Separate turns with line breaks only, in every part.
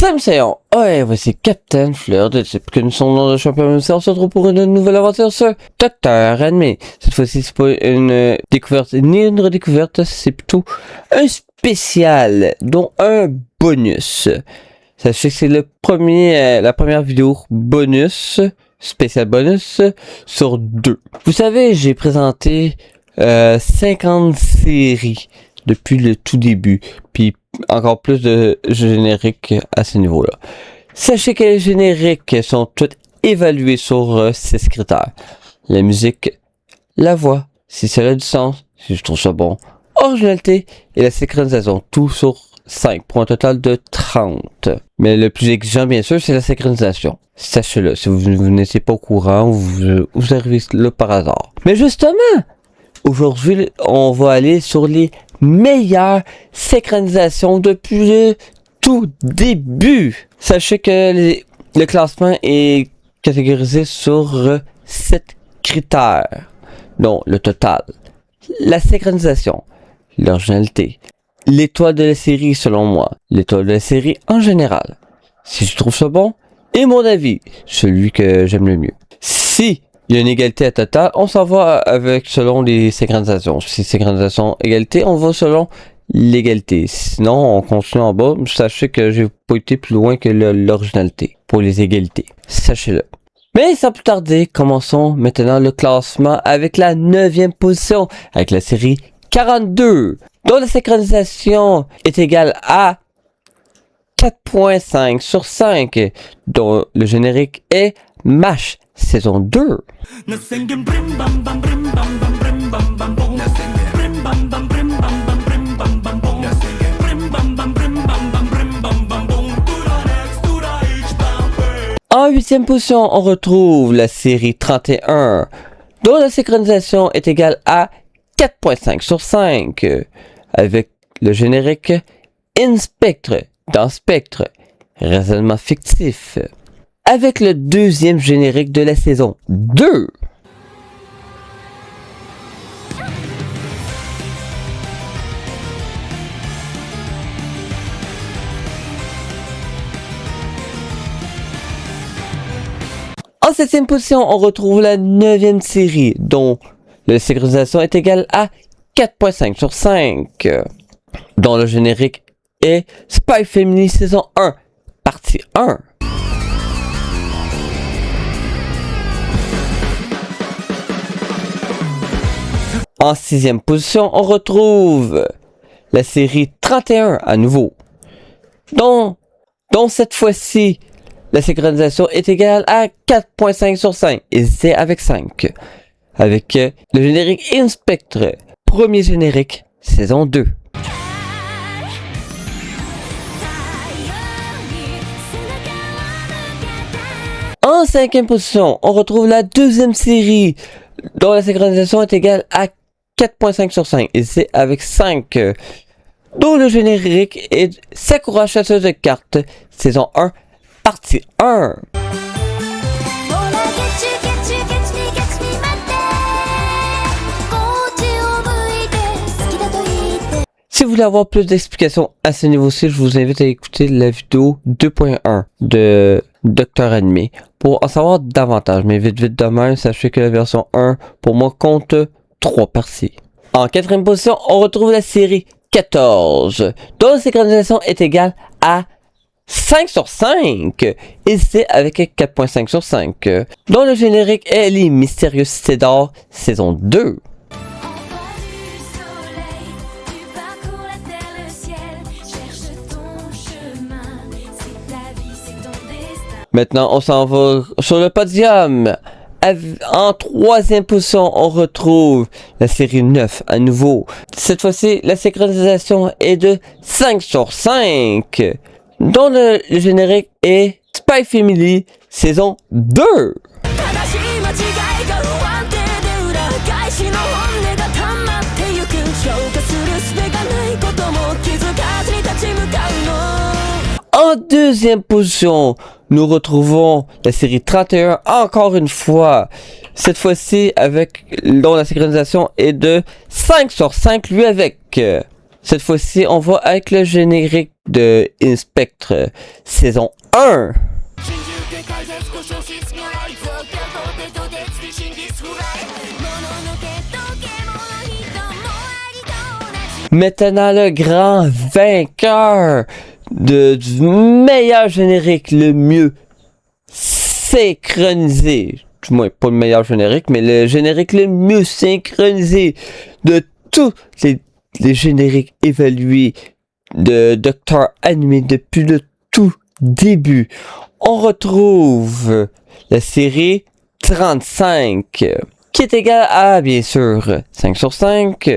Salut Sayon, ouais, voici Captain Fleur de type que nous sommes dans le champion même si on se retrouve pour une nouvelle aventure sur Docteur Anime. Cette fois-ci, c'est pas une découverte ni une redécouverte, c'est plutôt un spécial, dont un bonus. Sachez que c'est la première vidéo bonus, spécial bonus, sur 2. Vous savez, j'ai présenté 50 séries depuis le tout début, puis encore plus de génériques à ce niveau-là. Sachez que les génériques sont toutes évalués sur 6 critères. La musique, la voix, si ça a du sens, si je trouve ça bon, originalité et la synchronisation, tout sur 5 pour un total de 30. Mais le plus exigeant, bien sûr, c'est la synchronisation. Sachez-le, si vous n'étiez pas au courant, vous arrivez là par hasard. Mais justement, aujourd'hui, on va aller sur les meilleures synchronisations depuis le tout début. Sachez que le classement est catégorisé sur 7 critères, dont le total, la synchronisation, l'originalité, l'étoile de la série selon moi, l'étoile de la série en général, si je trouve ça bon, et mon avis, celui que j'aime le mieux. Si il y a une égalité à total, on s'en va avec selon les synchronisations. Si synchronisation égalité, on va selon l'égalité. Sinon, on continue en bas. Sachez que j'ai pas été plus loin que l'originalité pour les égalités. Sachez-le. Mais sans plus tarder, commençons maintenant le classement avec la 9e position, avec la série 42, dont la synchronisation est égale à 4.5 sur 5, dont le générique est MASH saison 2. En 8e position, on retrouve la série 31, dont la synchronisation est égale à 4.5 sur 5, avec le générique Inspectre dans Spectre, raisonnement fictif, avec le deuxième générique de la saison 2. En 7e position, on retrouve la 9e série, dont la synchronisation est égale à 4.5 sur 5, dont le générique est Spy Family saison 1, partie 1. En 6e position, on retrouve la série 31 à nouveau, dont cette fois-ci, la synchronisation est égale à 4.5 sur 5, et c'est avec 5, avec le générique Inspectre, premier générique, saison 2. En 5e position, on retrouve la deuxième série, dont la synchronisation est égale à 4.5 sur 5, et c'est avec 5, dont le générique est Sakura chasseuse de cartes, saison 1, partie 1. Si vous voulez avoir plus d'explications à ce niveau-ci, je vous invite à écouter la vidéo 2.1 de Docteur Anime pour en savoir davantage. Mais vite de même, sachez que la version 1, pour moi, compte 3 parties. En 4e position, on retrouve la série 14, dont la synchronisation est égale à 5 sur 5, et c'est avec 4.5 sur 5, dont le générique est Les Mystérieuses Cités d'Or, saison 2. Maintenant, on s'en va sur le podium. En 3e position, on retrouve la série 9 à nouveau. Cette fois-ci, la synchronisation est de 5 sur 5, dont le générique est Spy Family saison 2. En 2e position, nous retrouvons la série 31 encore une fois. Cette fois-ci dont la synchronisation est de 5 sur 5 lui avec. Cette fois-ci, on va avec le générique de Inspectre, saison 1. Maintenant, le grand vainqueur du meilleur générique, le mieux synchronisé. Du moins, pas le meilleur générique, mais le générique le mieux synchronisé de tous les génériques évalués de Docteur Animé depuis le tout début. On retrouve la série 35, qui est égale à, bien sûr, 5 sur 5,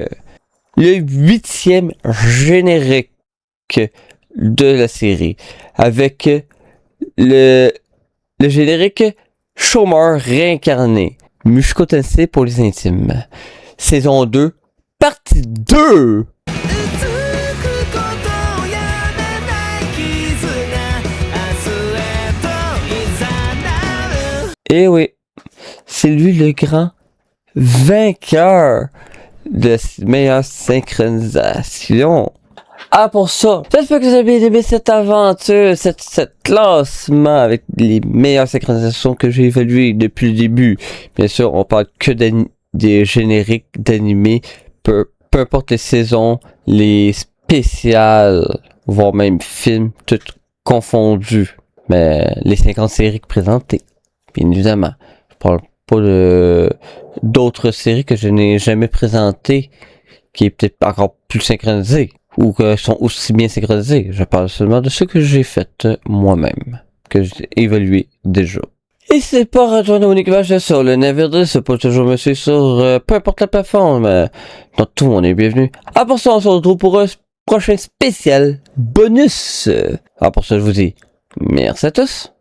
le 8e générique de la série, avec le générique Chômeur réincarné, Mushoku Tensei pour les intimes, saison 2, partie 2. Et oui, c'est lui le grand vainqueur de la meilleure synchronisation. Ah, pour ça, j'espère que vous avez bien aimé cette aventure, cette classement avec les meilleures synchronisations que j'ai évaluées depuis le début. Bien sûr, on parle que des génériques d'animés, peu importe les saisons, les spéciales, voire même films, tout confondus. Mais les 50 séries présentées, bien évidemment. Je parle pas d'autres séries que je n'ai jamais présentées, qui est peut-être encore plus synchronisées, ou que sont aussi bien synchronisées. Je parle seulement de ce que j'ai fait moi-même, que j'ai évalué déjà. Et c'est pas rejoindre mon équipage sur le navire de ce pour toujours me suivre sur peu importe la plateforme. Donc tout le monde est bienvenu. À pour ça, on se retrouve pour un prochain spécial bonus. À pour ça, je vous dis merci à tous.